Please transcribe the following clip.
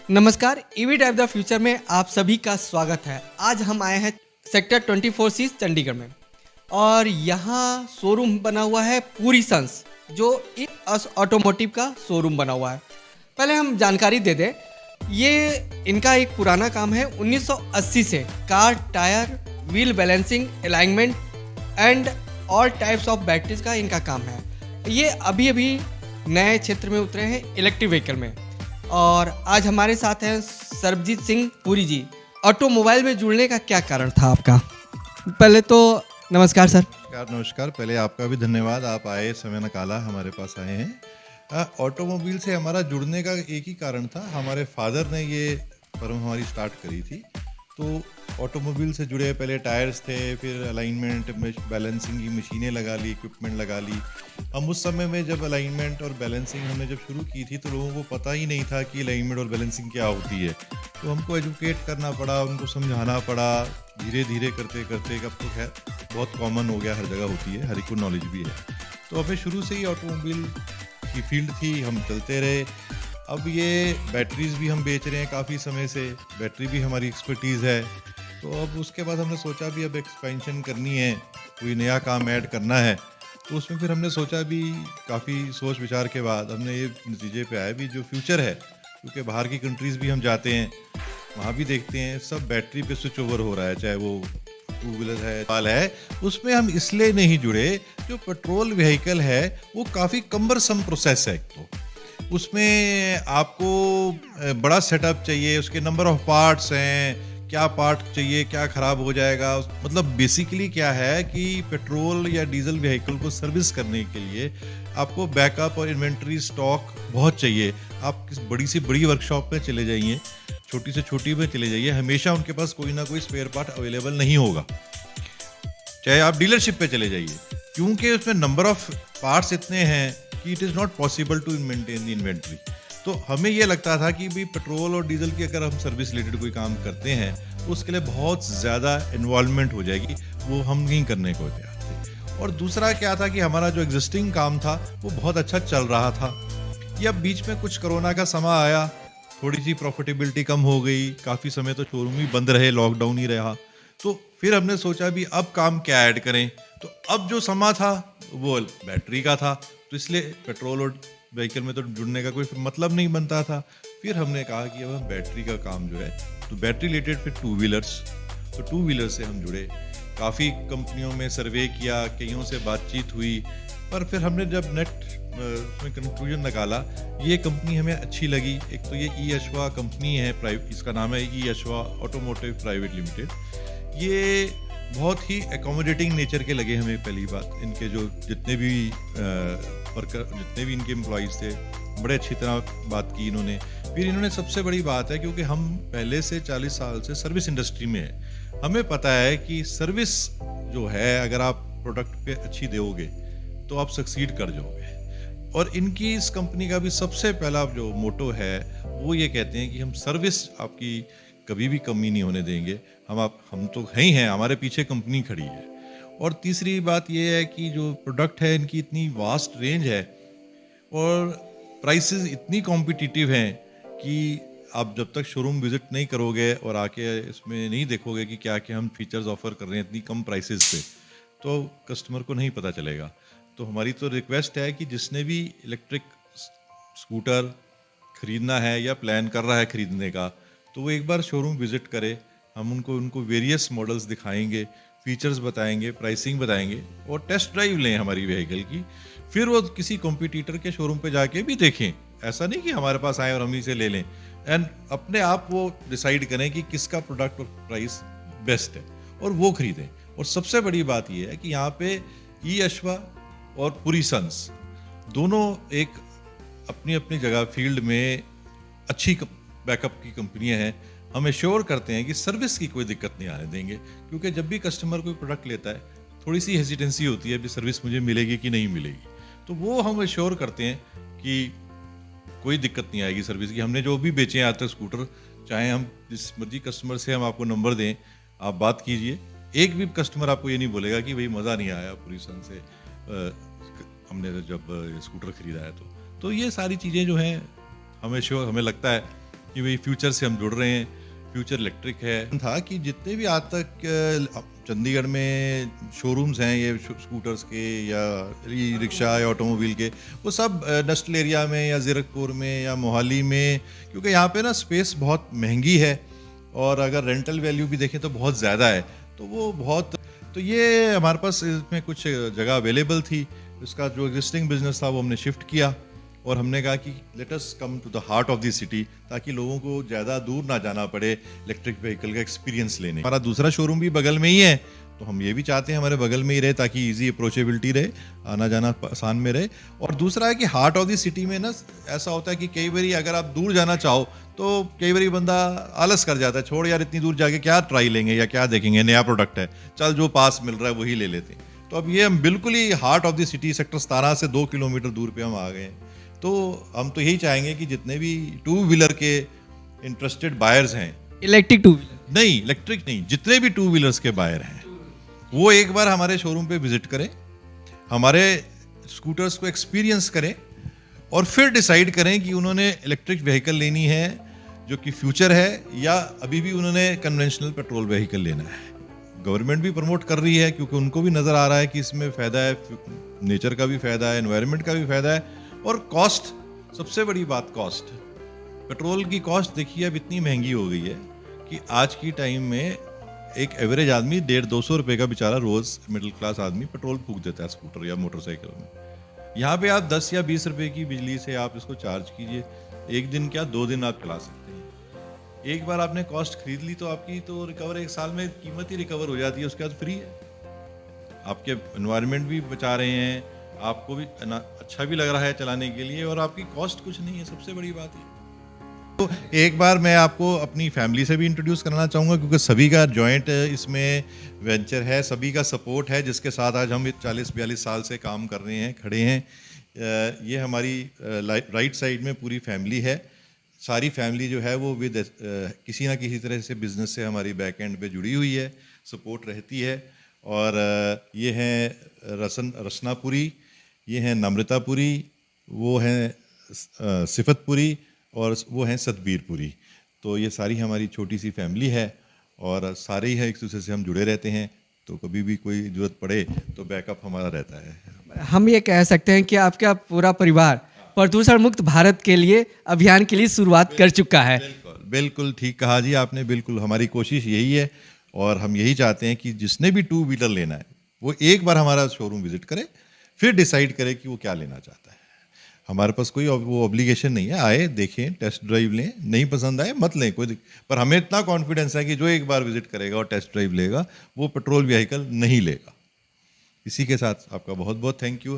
नमस्कार, EV drive the future में आप सभी का स्वागत है। आज हम आए हैं सेक्टर 24C चंडीगढ़ में और यहाँ शोरूम बना हुआ है पूरी सन्स, जो एक ऑटोमोटिव का शोरूम बना हुआ है। पहले हम जानकारी दे दें, ये इनका एक पुराना काम है 1980 से। Car, tyre, wheel balancing, alignment and all types of batteries का इनका काम है। ये अभी अभी नए क्षेत्र में उतरे हैं इलेक्ट्रिक व्हीकल में। और आज हमारे साथ हैं सरबजीत सिंह पुरी जी। ऑटोमोबाइल में जुड़ने का क्या कारण था आपका? पहले तो नमस्कार सर। नमस्कार। पहले आपका भी धन्यवाद, आप आए, समय निकाला, हमारे पास आए हैं। ऑटोमोबाइल से हमारा जुड़ने का एक ही कारण था। हमारे फादर ने ये फर्म हमारी स्टार्ट करी थी, तो ऑटोमोबाइल से जुड़े पहले टायर्स थे, फिर अलाइनमेंट, बैलेंसिंग की मशीनें लगा ली, इक्विपमेंट लगा ली। हम उस समय में जब अलाइनमेंट और बैलेंसिंग हमने जब शुरू की थी तो लोगों को पता ही नहीं था कि अलाइनमेंट और बैलेंसिंग क्या होती है। तो हमको एजुकेट करना पड़ा, उनको समझाना पड़ा, धीरे धीरे करते करते। अब तो खैर बहुत कॉमन हो गया, हर जगह होती है, हर एक को नॉलेज भी है। तो हमें शुरू से ही ऑटोमोबाइल की फील्ड थी, हम चलते रहे। अब ये बैटरीज भी हम बेच रहे हैं काफ़ी समय से, बैटरी भी हमारी एक्सपर्टीज़ है। तो अब उसके बाद हमने सोचा भी अब एक्सपेंशन करनी है, कोई नया काम ऐड करना है। तो उसमें फिर हमने सोचा भी, काफ़ी सोच विचार के बाद हमने ये नतीजे पे आया भी जो फ्यूचर है, क्योंकि बाहर की कंट्रीज़ भी हम जाते हैं, वहाँ भी देखते हैं सब बैटरी पे स्विच ओवर हो रहा है, चाहे वो टू व्हीलर है, पाल है। उसमें हम इसलिए नहीं जुड़े, जो पेट्रोल व्हीकल है वो काफ़ी कम्बरसम प्रोसेस है। एक तो उसमें आपको बड़ा सेटअप चाहिए, उसके नंबर ऑफ पार्ट्स हैं, क्या पार्ट चाहिए, क्या ख़राब हो जाएगा। मतलब बेसिकली क्या है कि पेट्रोल या डीजल व्हीकल को सर्विस करने के लिए आपको बैकअप और इन्वेंट्री स्टॉक बहुत चाहिए। आप किस बड़ी से बड़ी वर्कशॉप में चले जाइए, छोटी से छोटी में चले जाइए, हमेशा उनके पास कोई ना कोई स्पेयर पार्ट अवेलेबल नहीं होगा। चाहे आप डीलरशिप पे चले जाइए, क्योंकि उसमें नंबर ऑफ पार्ट्स इतने हैं कि it is not possible to maintain the inventory. तो हमें ये लगता था कि भी पेट्रोल और डीजल की अगर हम सर्विस रिलेटेड कोई काम करते हैं तो उसके लिए बहुत ज़्यादा इन्वॉल्वमेंट हो जाएगी, वो हम नहीं करने को तैयार थे। और दूसरा क्या था कि हमारा जो एग्जिस्टिंग काम था वो बहुत अच्छा चल रहा था। या बीच में कुछ कोरोना का समय आया, थोड़ी सी प्रॉफिटेबिलिटी कम हो गई, काफ़ी समय तो शोरूम ही बंद रहे, लॉकडाउन ही रहा। तो फिर हमने सोचा भी अब काम क्या ऐड करें। तो अब जो समय था वो बैटरी का था, तो इसलिए पेट्रोल और व्हीकल में तो जुड़ने का कोई मतलब नहीं बनता था। फिर हमने कहा कि अब हम बैटरी का काम जो है, तो बैटरी रिलेटेड फिर टू व्हीलर्स, तो टू व्हीलर से हम जुड़े। काफ़ी कंपनियों में सर्वे किया, कईयों से बातचीत हुई, पर फिर हमने जब उसमें कंक्लूजन निकाला, ये कंपनी हमें अच्छी लगी। एक तो ये ई अश्वा कंपनी है, इसका नाम है ई अश्वा ऑटोमोटिव प्राइवेट लिमिटेड। ये बहुत ही एकोमोडेटिंग नेचर के लगे हमें। पहली बात, इनके जो जितने भी वर्कर, जितने भी इनके एम्प्लॉइज़ थे, बड़े अच्छी तरह बात की इन्होंने। फिर इन्होंने सबसे बड़ी बात है, क्योंकि हम पहले से 40 साल से सर्विस इंडस्ट्री में है, हमें पता है कि सर्विस जो है, अगर आप प्रोडक्ट पे अच्छी दोगे तो आप सक्सीड कर जाओगे। और इनकी इस कंपनी का भी सबसे पहला जो मोटो है वो ये कहते हैं कि हम सर्विस आपकी कभी भी कमी नहीं होने देंगे। हम तो हैं ही हैं, हमारे पीछे कंपनी खड़ी है। और तीसरी बात ये है कि जो प्रोडक्ट है इनकी इतनी वास्ट रेंज है और प्राइसेस इतनी कॉम्पिटिटिव हैं कि आप जब तक शोरूम विजिट नहीं करोगे और आके इसमें नहीं देखोगे कि क्या क्या हम फीचर्स ऑफर कर रहे हैं इतनी कम प्राइसेस पे, तो कस्टमर को नहीं पता चलेगा। तो हमारी तो रिक्वेस्ट है कि जिसने भी इलेक्ट्रिक स्कूटर खरीदना है या प्लान कर रहा है खरीदने का, तो वो एक बार शोरूम विजिट करे। हम उनको वेरियस मॉडल्स दिखाएंगे, फीचर्स बताएंगे, प्राइसिंग बताएंगे और टेस्ट ड्राइव लें हमारी व्हीकल की। फिर वो किसी कॉम्पिटिटर के शोरूम पे जाके भी देखें, ऐसा नहीं कि हमारे पास आए और हम ही से ले लें। एंड अपने आप वो डिसाइड करें कि किसका प्रोडक्ट और प्राइस बेस्ट है और वो खरीदें। और सबसे बड़ी बात ये है कि यहाँ पे ई अश्वा और पुरी सन्स दोनों एक अपनी अपनी जगह फील्ड में अच्छी बैकअप की कंपनियां हैं। हम एश्योर करते हैं कि सर्विस की कोई दिक्कत नहीं आने देंगे, क्योंकि जब भी कस्टमर कोई प्रोडक्ट लेता है थोड़ी सी हेजिटेंसी होती है भी सर्विस मुझे मिलेगी कि नहीं मिलेगी। तो वो हम एश्योर करते हैं कि कोई दिक्कत नहीं आएगी सर्विस की। हमने जो भी बेचे हैं आज तक स्कूटर, चाहे हम जिस मर्जी कस्टमर से हम आपको नंबर दें, आप बात कीजिए, एक भी कस्टमर आपको ये नहीं बोलेगा कि भाई मज़ा नहीं आया पूरी सन से हमने जब स्कूटर खरीदा है। तो ये सारी चीज़ें जो हैं हमें लगता है कि भाई फ्यूचर से हम जुड़ रहे हैं, फ्यूचर इलेक्ट्रिक है। था कि जितने भी आज तक चंडीगढ़ में शोरूम्स हैं ये स्कूटर्स के या ई रिक्शा या ऑटोमोबाइल के, वो सब इंडस्ट्रियल एरिया में या ज़ीरकपुर में या मोहाली में, क्योंकि यहाँ पे ना स्पेस बहुत महंगी है और अगर रेंटल वैल्यू भी देखें तो बहुत ज़्यादा है, तो वो बहुत, तो ये हमारे पास इसमें कुछ जगह अवेलेबल थी। इसका जो एग्जिस्टिंग बिजनेस था वो हमने शिफ्ट किया और हमने कहा कि let us come to the heart of the city, ताकि लोगों को ज़्यादा दूर ना जाना पड़े इलेक्ट्रिक व्हीकल का एक्सपीरियंस लेने। हमारा दूसरा शोरूम भी बगल में ही है, तो हम ये भी चाहते हैं हमारे बगल में ही रहे ताकि इजी अप्रोचेबिलिटी रहे, आना जाना आसान में रहे। और दूसरा है कि हार्ट ऑफ द सिटी में ना ऐसा होता है कि कई बारी अगर आप दूर जाना चाहो तो कई बारी बंदा आलस कर जाता है, छोड़ यार इतनी दूर जाके क्या ट्राई लेंगे या क्या देखेंगे, नया प्रोडक्ट है, चल जो पास मिल रहा है वही ले लेते हैं। तो अब ये हम बिल्कुल ही heart of the city sector 17 से 2 किलोमीटर दूर पे हम आ गए हैं। तो हम तो यही चाहेंगे कि जितने भी टू व्हीलर के इंटरेस्टेड बायर्स हैं, इलेक्ट्रिक टू व्हीलर नहीं इलेक्ट्रिक नहीं, जितने भी टू व्हीलर्स के बायर हैं वो एक बार हमारे शोरूम पे विजिट करें, हमारे स्कूटर्स को एक्सपीरियंस करें और फिर डिसाइड करें कि उन्होंने इलेक्ट्रिक व्हीकल लेनी है जो कि फ्यूचर है, या अभी भी उन्होंने कन्वेंशनल पेट्रोल व्हीकल लेना है। गवर्नमेंट भी प्रमोट कर रही है क्योंकि उनको भी नज़र आ रहा है कि इसमें फ़ायदा है, नेचर का भी फ़ायदा है, एनवायरनमेंट का भी फ़ायदा है, और कॉस्ट, सबसे बड़ी बात कॉस्ट। पेट्रोल की कॉस्ट देखिए अब इतनी महंगी हो गई है कि आज की टाइम में एक एवरेज आदमी 150-200 रुपये का बेचारा रोज़ मिडिल क्लास आदमी पेट्रोल फूंक देता है स्कूटर या मोटरसाइकिल में। यहाँ पे आप 10 या 20 रुपए की बिजली से आप इसको चार्ज कीजिए, एक दिन क्या 2 दिन आप चला सकते हैं। एक बार आपने कॉस्ट खरीद ली तो आपकी तो रिकवर, एक साल में कीमत ही रिकवर हो जाती है, उसके बाद फ्री है। आपके एनवायरनमेंट भी बचा रहे हैं, आपको भी अच्छा भी लग रहा है चलाने के लिए, और आपकी कॉस्ट कुछ नहीं है, सबसे बड़ी बात है। तो एक बार मैं आपको अपनी फैमिली से भी इंट्रोड्यूस कराना चाहूँगा क्योंकि सभी का जॉइंट इसमें वेंचर है, सभी का सपोर्ट है, जिसके साथ आज हम 40-42 साल से काम कर रहे हैं, खड़े हैं। ये हमारी राइट साइड में पूरी फैमिली है। सारी फैमिली जो है वो विद किसी ना किसी तरह से बिज़नेस से हमारी बैक एंड पे जुड़ी हुई है, सपोर्ट रहती है। और ये हैं रसनापुरी, ये हैं नम्रतापुरी, वो हैं सिफतपुरी, और वो हैं सतबीरपुरी। तो ये सारी हमारी छोटी सी फैमिली है और सारे ही है, एक दूसरे से हम जुड़े रहते हैं, तो कभी भी कोई ज़रूरत पड़े तो बैकअप हमारा रहता है। हम ये कह सकते हैं कि आपका पूरा परिवार प्रदूषण मुक्त भारत के लिए अभियान के लिए शुरुआत कर चुका है। बिल्कुल बिल्कुल ठीक कहा जी आपने, बिल्कुल हमारी कोशिश यही है और हम यही चाहते हैं कि जिसने भी टू व्हीलर लेना है वो एक बार हमारा शोरूम विजिट करे, फिर डिसाइड करे कि वो क्या लेना चाहता है। हमारे पास कोई वो ऑब्लिगेशन नहीं है, आए देखें, टेस्ट ड्राइव लें, नहीं पसंद आए मत लें, कोई पर हमें इतना कॉन्फिडेंस है कि जो एक बार विजिट करेगा और टेस्ट ड्राइव लेगा वो पेट्रोल व्हीकल नहीं लेगा। इसी के साथ आपका बहुत बहुत थैंक यू।